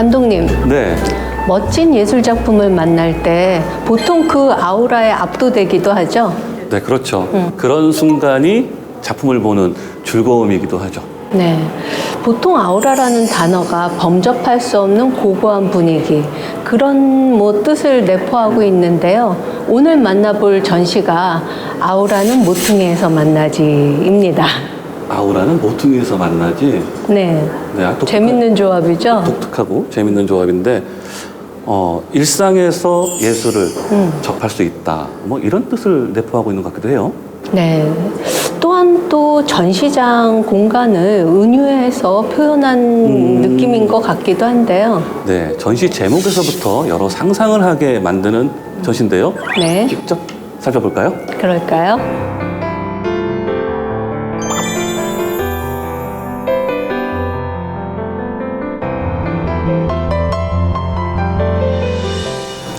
감독님, 네, 멋진 예술 작품을 만날 때 보통 그 아우라에 압도되기도 하죠? 네, 그렇죠. 그런 순간이 작품을 보는 즐거움이기도 하죠. 네. 보통 아우라라는 단어가 범접할 수 없는 고고한 분위기, 그런 뜻을 내포하고 있는데요. 오늘 만나볼 전시가 아우라는 모퉁이에서 만나지입니다. 아우라는 모퉁이에서 만나지. 네. 네, 재밌는 조합이죠? 독특하고 재밌는 조합인데, 일상에서 예술을 접할 수 있다. 뭐 이런 뜻을 내포하고 있는 것 같기도 해요. 네. 또한 또 전시장 공간을 은유해서 표현한 느낌인 것 같기도 한데요. 네, 전시 제목에서부터 여러 상상을 하게 만드는 전시인데요. 네. 직접 살펴볼까요? 그럴까요?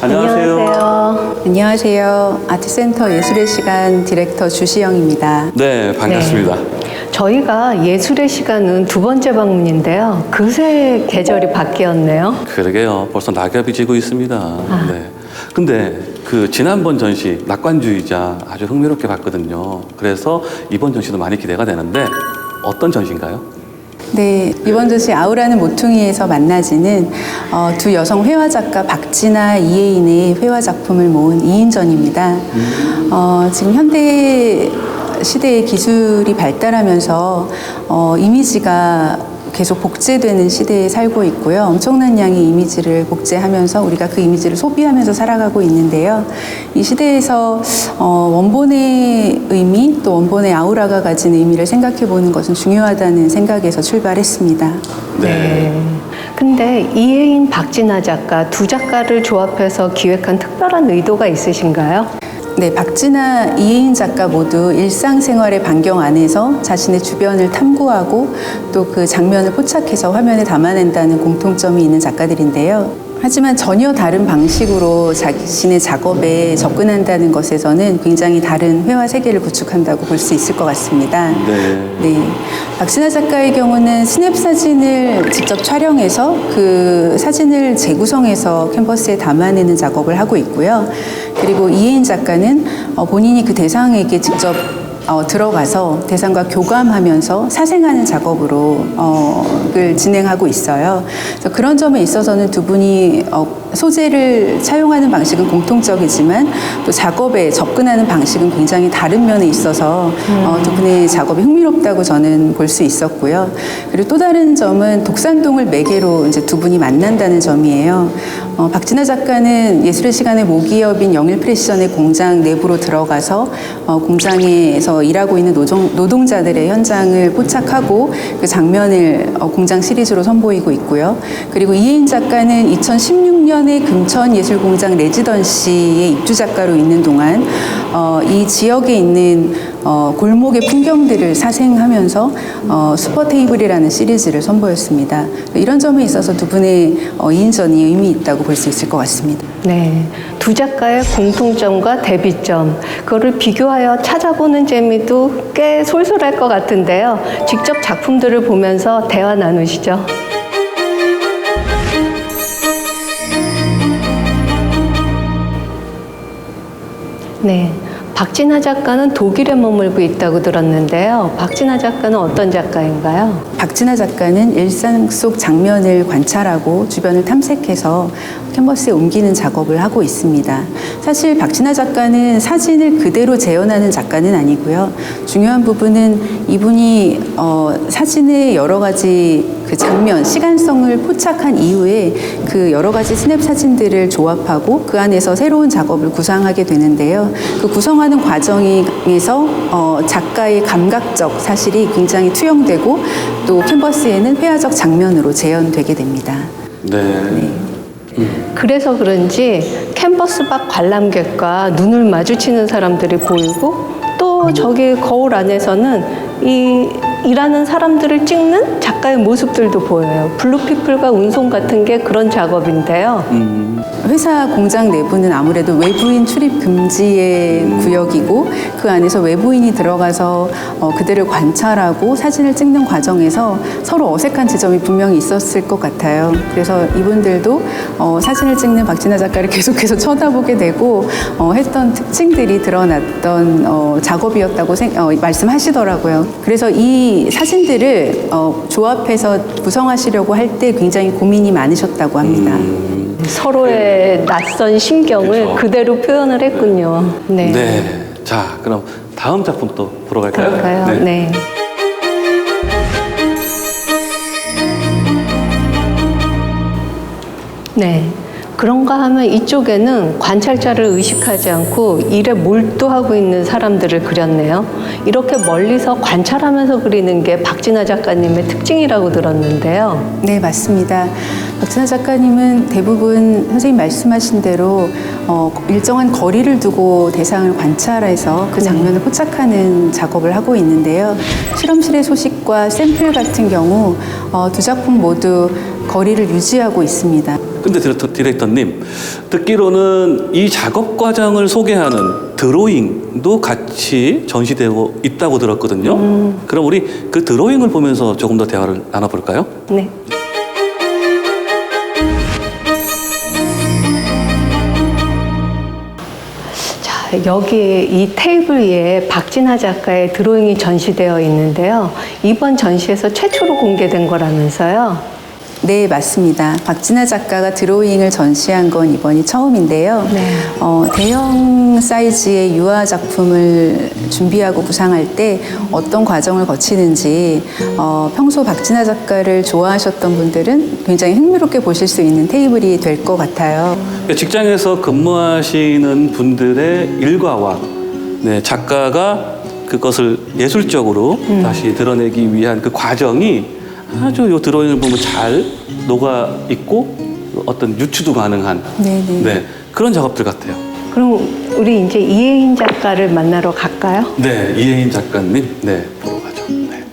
안녕하세요. 안녕하세요. 아트센터 예술의 시간 디렉터 주시영입니다. 네, 반갑습니다. 저희가 예술의 시간은 두 번째 방문인데요. 그새 계절이 바뀌었네요. 그러게요. 벌써 낙엽이 지고 있습니다. 네. 근데 그 지난번 전시 낙관주의자 아주 흥미롭게 봤거든요. 그래서 이번 전시도 많이 기대가 되는데 어떤 전시인가요? 네, 이번 전시 아우라는 모퉁이에서 만나지는 두 여성 회화 작가 박진아, 이혜인의 회화 작품을 모은 2인전입니다. 지금 현대 시대의 기술이 발달하면서 이미지가 계속 복제되는 시대에 살고 있고요. 엄청난 양의 이미지를 복제하면서 우리가 그 이미지를 소비하면서 살아가고 있는데요. 이 시대에서 원본의 의미 또 원본의 아우라가 가진 의미를 생각해 보는 것은 중요하다는 생각에서 출발했습니다. 네. 근데 이혜인, 박진아 작가 두 작가를 조합해서 기획한 특별한 의도가 있으신가요? 네, 박진아, 이혜인 작가 모두 일상생활의 반경 안에서 자신의 주변을 탐구하고 또 그 장면을 포착해서 화면에 담아낸다는 공통점이 있는 작가들인데요. 하지만 전혀 다른 방식으로 자신의 작업에 접근한다는 것에서는 굉장히 다른 회화 세계를 구축한다고 볼 수 있을 것 같습니다. 네. 박진아 작가의 경우는 스냅 사진을 직접 촬영해서 그 사진을 재구성해서 캔버스에 담아내는 작업을 하고 있고요. 그리고 이혜인 작가는 본인이 그 대상에게 직접 들어가서 대상과 교감하면서 사생하는 작업으로 을 진행하고 있어요. 그래서 그런 점에 있어서는 두 분이 소재를 차용하는 방식은 공통적이지만 또 작업에 접근하는 방식은 굉장히 다른 면에 있어서 두 분의 작업이 흥미롭다고 저는 볼 수 있었고요. 그리고 또 다른 점은 독산동을 매개로 이제 두 분이 만난다는 점이에요. 박진아 작가는 예술의 시간의 모기업인 영일프레시전의 공장 내부로 들어가서 공장에서 일하고 있는 노동자들의 현장을 포착하고 그 장면을 공장 시리즈로 선보이고 있고요. 그리고 이혜인 작가는 2016년에 금천예술공장 레지던시의 입주 작가로 있는 동안 이 지역에 있는 골목의 풍경들을 사생하면서 슈퍼테이블이라는 시리즈를 선보였습니다. 이런 점에 있어서 두 분의 2인전이 의미 있다고 볼 수 있을 것 같습니다. 네. 두 작가의 공통점과 대비점, 그거를 비교하여 찾아보는 재미도 꽤 솔솔할 것 같은데요. 직접 작품들을 보면서 대화 나누시죠. 네. 박진아 작가는 독일에 머물고 있다고 들었는데요. 박진아 작가는 어떤 작가인가요? 박진아 작가는 일상 속 장면을 관찰하고 주변을 탐색해서 캔버스에 옮기는 작업을 하고 있습니다. 사실 박진아 작가는 사진을 그대로 재현하는 작가는 아니고요. 중요한 부분은 이분이 사진의 여러 가지 그 장면, 시간성을 포착한 이후에 그 여러 가지 스냅 사진들을 조합하고 그 안에서 새로운 작업을 구상하게 되는데요. 그 구성하는 과정에서 작가의 감각적 사실이 굉장히 투영되고 또 캔버스에는 회화적 장면으로 재현되게 됩니다. 네. 그래서 그런지 캔버스 밖 관람객과 눈을 마주치는 사람들이 보이고 또 저기 거울 안에서는 이 일하는 사람들을 찍는 작가의 모습들도 보여요. 블루피플과 운송 같은 게 그런 작업인데요. 회사 공장 내부는 아무래도 외부인 출입 금지의 구역이고 그 안에서 외부인이 들어가서 그들을 관찰하고 사진을 찍는 과정에서 서로 어색한 지점이 분명히 있었을 것 같아요. 그래서 이분들도 사진을 찍는 박진아 작가를 계속해서 쳐다보게 되고 했던 특징들이 드러났던 작업이었다고 말씀하시더라고요. 그래서 이 사진들을 조합해서 구성하시려고 할 때 굉장히 고민이 많으셨다고 합니다. 서로의 낯선 심경을 그렇죠. 그대로 표현을 했군요. 네. 네. 자, 그럼 다음 작품 또 보러 갈까요? 그럴까요? 네. 네. 그런가 하면 이쪽에는 관찰자를 의식하지 않고 일에 몰두하고 있는 사람들을 그렸네요. 이렇게 멀리서 관찰하면서 그리는 게 박진아 작가님의 특징이라고 들었는데요. 네, 맞습니다. 박진아 작가님은 대부분 선생님 말씀하신 대로 일정한 거리를 두고 대상을 관찰해서 그 장면을 포착하는 작업을 하고 있는데요. 실험실의 소식과 샘플 같은 경우 두 작품 모두 거리를 유지하고 있습니다. 근데 디렉터님, 듣기로는 이 작업 과정을 소개하는 드로잉도 같이 전시되고 있다고 들었거든요. 그럼 우리 그 드로잉을 보면서 조금 더 대화를 나눠볼까요? 네. 자, 여기에 이 테이블 위에 박진아 작가의 드로잉이 전시되어 있는데요. 이번 전시에서 최초로 공개된 거라면서요. 네, 맞습니다. 박진아 작가가 드로잉을 전시한 건 이번이 처음인데요. 네. 대형 사이즈의 유화 작품을 준비하고 구상할 때 어떤 과정을 거치는지 평소 박진아 작가를 좋아하셨던 분들은 굉장히 흥미롭게 보실 수 있는 테이블이 될 것 같아요. 직장에서 근무하시는 분들의 일과와 작가가 그것을 예술적으로 다시 드러내기 위한 그 과정이 아주 이 드로잉을 보면 잘 녹아 있고 어떤 유추도 가능한 네네. 그런 작업들 같아요. 그럼 우리 이제 이혜인 작가를 만나러 갈까요? 네, 이혜인 작가님, 보러 가죠. 네.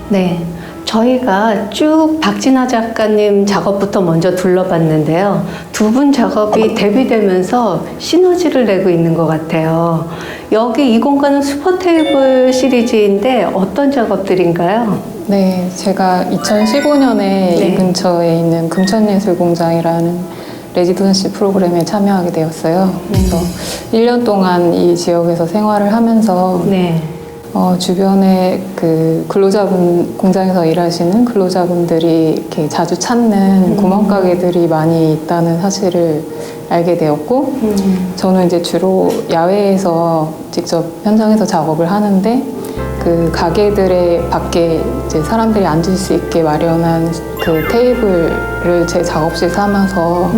네. 저희가 쭉 박진아 작가님 작업부터 먼저 둘러봤는데요. 두 분 작업이 대비되면서 시너지를 내고 있는 것 같아요. 여기 이 공간은 슈퍼테이블 시리즈인데 어떤 작업들인가요? 네, 제가 2015년에 이 근처에 있는 금천예술공장이라는 레지던시 프로그램에 참여하게 되었어요. 그래서 1년 동안 이 지역에서 생활을 하면서 네. 주변에 그 근로자분, 공장에서 일하시는 근로자분들이 이렇게 자주 찾는 구멍가게들이 많이 있다는 사실을 알게 되었고, 저는 이제 주로 야외에서 직접 현장에서 작업을 하는데, 그 가게들의 밖에 이제 사람들이 앉을 수 있게 마련한 그 테이블을 제 작업실 삼아서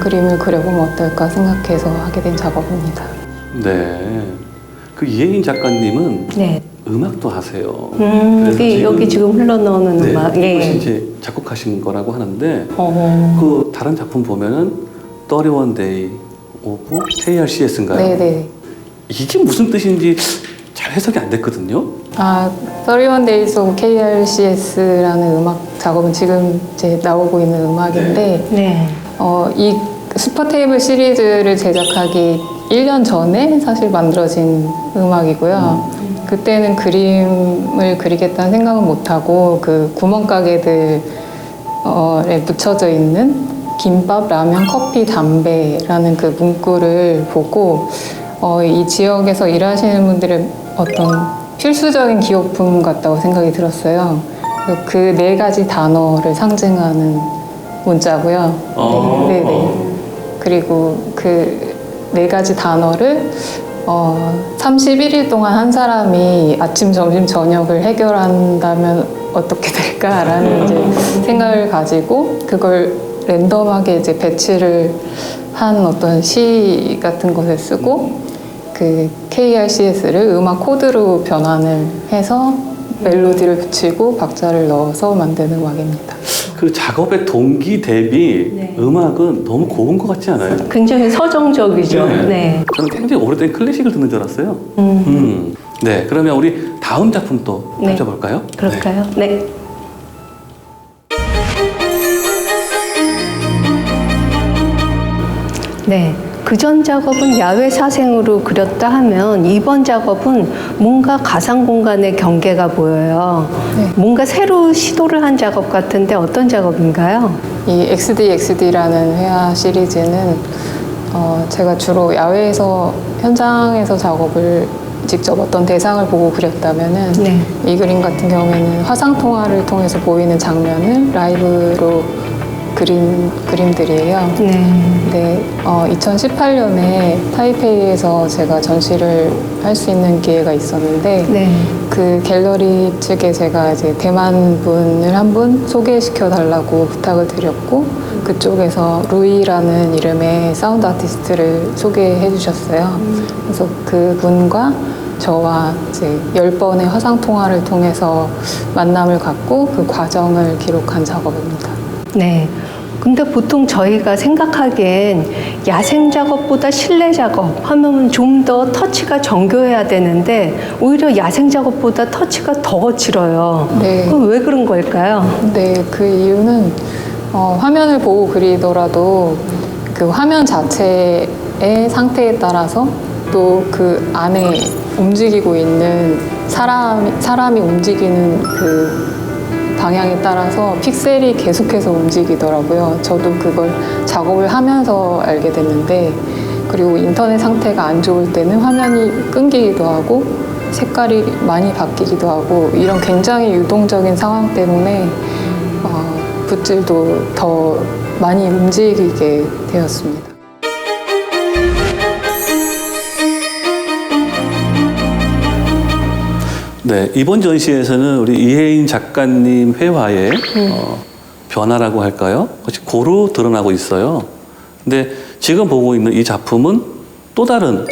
그림을 그려보면 어떨까 생각해서 하게 된 작업입니다. 네. 그 이혜인 작가님은 네. 음악도 하세요. 여기 지금 흘러나오는 음악. 이것이 이제 작곡하신 거라고 하는데 어. 그 다른 작품 보면은 31 Day of KRCS인가요? 네네. 이게 무슨 뜻인지 잘 해석이 안 됐거든요. 31 Days of KRCS라는 음악 작업은 지금 이제 나오고 있는 음악인데, 네. 이 슈퍼테이블 시리즈를 제작하기 1년 전에 사실 만들어진 음악이고요. 그때는 그림을 그리겠다는 생각은 못하고 그 구멍가게들에 묻혀져 있는 김밥, 라면, 커피, 담배라는 그 문구를 보고 이 지역에서 일하시는 분들의 어떤 필수적인 기호품 같다고 생각이 들었어요. 그 네 가지 단어를 상징하는 문자고요. 네네. 그리고 그 네 가지 단어를 31일 동안 한 사람이 아침, 점심, 저녁을 해결한다면 어떻게 될까라는 이제 생각을 가지고 그걸 랜덤하게 이제 배치를 한 어떤 시 같은 것을 쓰고 그 KRCS를 음악 코드로 변환을 해서 멜로디를 붙이고 박자를 넣어서 만드는 음악입니다. 그 작업의 동기 대비 네. 음악은 너무 고운 것 같지 않아요? 굉장히 서정적이죠. 네. 저는 굉장히 오래된 클래식을 듣는 줄 알았어요. 네, 그러면 우리 다음 작품 또 네. 펼쳐볼까요? 그럴까요? 네. 네. 그전 작업은 야외 사생으로 그렸다 하면 이번 작업은 뭔가 가상 공간의 경계가 보여요. 네. 뭔가 새로 시도를 한 작업 같은데 어떤 작업인가요? 이 XDXD라는 회화 시리즈는 제가 주로 야외에서 현장에서 작업을 직접 어떤 대상을 보고 그렸다면은 네. 이 그림 같은 경우에는 화상 통화를 통해서 보이는 장면을 라이브로 그린 그림들이에요. 네. 네, 2018년에 타이페이에서 제가 전시를 할 수 있는 기회가 있었는데 네. 그 갤러리 측에 제가 이제 대만 분을 한 분 소개시켜 달라고 부탁을 드렸고 그쪽에서 루이라는 이름의 사운드 아티스트를 소개해 주셨어요. 그래서 그분과 저와 이제 10번의 화상 통화를 통해서 만남을 갖고 그 과정을 기록한 작업입니다. 네. 근데 보통 저희가 생각하기엔 야생 작업보다 실내 작업 하면 좀 더 터치가 정교해야 되는데 오히려 야생 작업보다 터치가 더 거칠어요. 네. 그럼 왜 그런 걸까요? 네, 그 이유는 화면을 보고 그리더라도 그 화면 자체의 상태에 따라서 또 그 안에 움직이고 있는 사람이 움직이는 그 방향에 따라서 픽셀이 계속해서 움직이더라고요. 저도 그걸 작업을 하면서 알게 됐는데 그리고 인터넷 상태가 안 좋을 때는 화면이 끊기기도 하고 색깔이 많이 바뀌기도 하고 이런 굉장히 유동적인 상황 때문에 붓질도 더 많이 움직이게 되었습니다. 네, 이번 전시에서는 우리 이혜인 작가님 회화의 변화라고 할까요? 그것이 고루 드러나고 있어요. 근데 지금 보고 있는 이 작품은 또 다른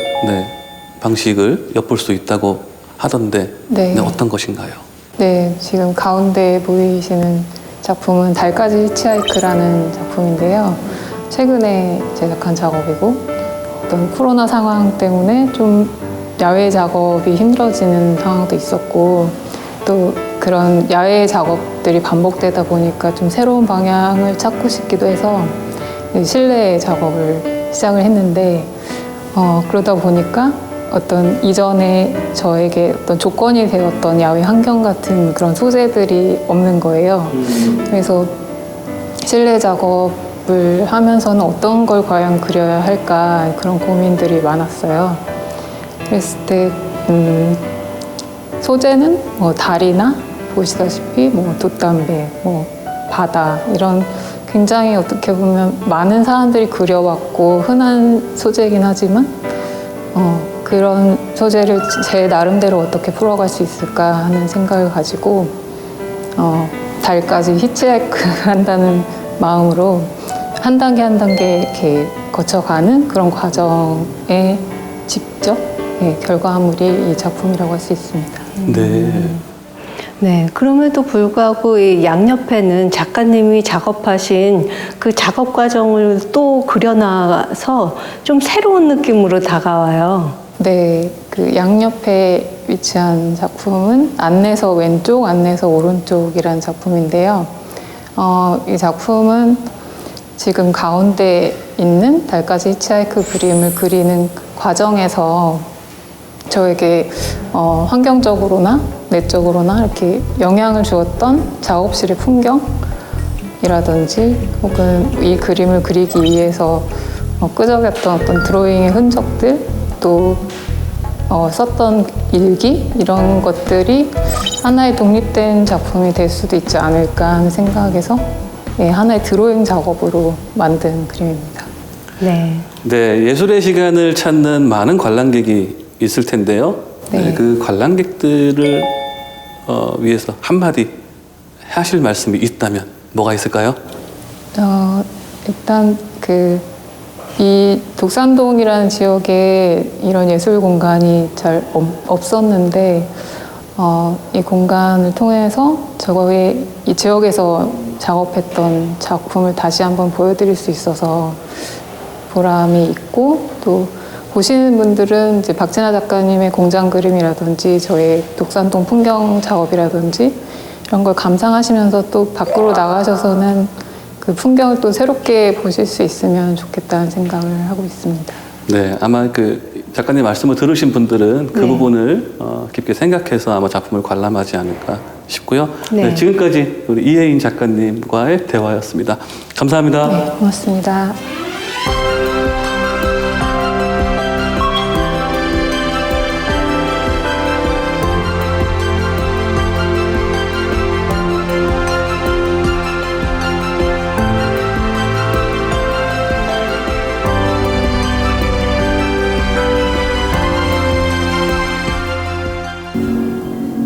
방식을 엿볼 수 있다고 하던데 네. 어떤 것인가요? 네, 지금 가운데 보이시는 작품은 달까지 히치하이크라는 작품인데요. 최근에 제작한 작업이고 어떤 코로나 상황 때문에 좀 야외 작업이 힘들어지는 상황도 있었고 또 그런 야외 작업들이 반복되다 보니까 좀 새로운 방향을 찾고 싶기도 해서 실내 작업을 시작을 했는데 그러다 보니까 어떤 이전에 저에게 어떤 조건이 되었던 야외 환경 같은 그런 소재들이 없는 거예요. 그래서 실내 작업을 하면서는 어떤 걸 과연 그려야 할까 그런 고민들이 많았어요. 그랬을 때 소재는 뭐 달이나 보시다시피 뭐 돛담배, 뭐 바다 이런 굉장히 어떻게 보면 많은 사람들이 그려왔고 흔한 소재이긴 하지만 그런 소재를 제 나름대로 어떻게 풀어갈 수 있을까 하는 생각을 가지고 달까지 히치하이크 한다는 마음으로 한 단계 한 단계 이렇게 거쳐가는 그런 과정에 직접 결과물이 이 작품이라고 할 수 있습니다. 네. 네, 그럼에도 불구하고 이 양옆에는 작가님이 작업하신 그 작업 과정을 또 그려놔서 좀 새로운 느낌으로 다가와요. 네, 그 양옆에 위치한 작품은 안내서 왼쪽, 안내서 오른쪽이라는 작품인데요. 이 작품은 지금 가운데 있는 달까지 히치하이크 그림을 그리는 과정에서 저에게 환경적으로나 내적으로나 이렇게 영향을 주었던 작업실의 풍경이라든지 혹은 이 그림을 그리기 위해서 끄적였던 어떤 드로잉의 흔적들 또 썼던 일기 이런 것들이 하나의 독립된 작품이 될 수도 있지 않을까 하는 생각에서 하나의 드로잉 작업으로 만든 그림입니다. 네. 네, 예술의 시간을 찾는 많은 관람객이 있을 텐데요. 네. 그 관람객들을 위해서 한마디 하실 말씀이 있다면 뭐가 있을까요? 일단 이 독산동이라는 지역에 이런 예술 공간이 잘 없었는데 이 공간을 통해서 저의 이 지역에서 작업했던 작품을 다시 한번 보여드릴 수 있어서 보람이 있고, 또 보시는 분들은 이제 박진아 작가님의 공장 그림이라든지 저의 독산동 풍경 작업이라든지 이런 걸 감상하시면서 또 밖으로 나가셔서는 그 풍경을 또 새롭게 보실 수 있으면 좋겠다는 생각을 하고 있습니다. 네, 아마 그 작가님 말씀을 들으신 분들은 그 네. 부분을 깊게 생각해서 아마 작품을 관람하지 않을까 싶고요. 네. 네, 지금까지 우리 이혜인 작가님과의 대화였습니다. 감사합니다. 네, 고맙습니다.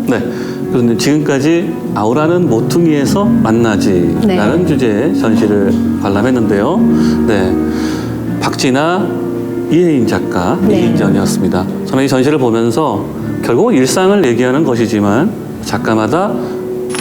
네, 그런데 지금까지 아우라는 모퉁이에서 만나지라는 네. 주제의 전시를 관람했는데요. 네, 박진아, 이혜인 작가 네. 이인전이었습니다. 저는 이 전시를 보면서 결국은 일상을 얘기하는 것이지만 작가마다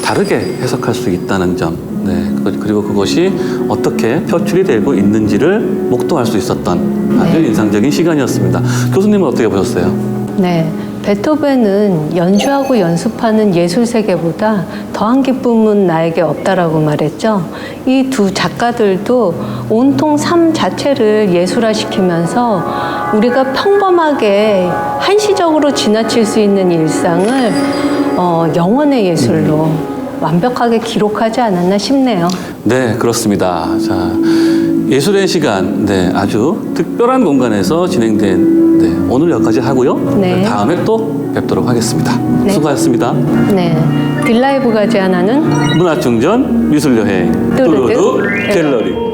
다르게 해석할 수 있다는 점, 네, 그리고 그것이 어떻게 표출이 되고 있는지를 목도할 수 있었던 아주 네. 인상적인 시간이었습니다. 교수님은 어떻게 보셨어요? 네. 베토벤은 연주하고 연습하는 예술 세계보다 더한 기쁨은 나에게 없다라고 말했죠. 이 두 작가들도 온통 삶 자체를 예술화시키면서 우리가 평범하게 한시적으로 지나칠 수 있는 일상을 영혼의 예술로 완벽하게 기록하지 않았나 싶네요. 네, 그렇습니다. 자, 예술의 시간, 네, 아주 특별한 공간에서 진행된 오늘 여기까지 하고요. 네. 다음에 또 뵙도록 하겠습니다. 네. 수고하셨습니다. 네. 딜라이브가 제안하는 문화충전 미술여행 뚜루두 뚜루두 갤러리.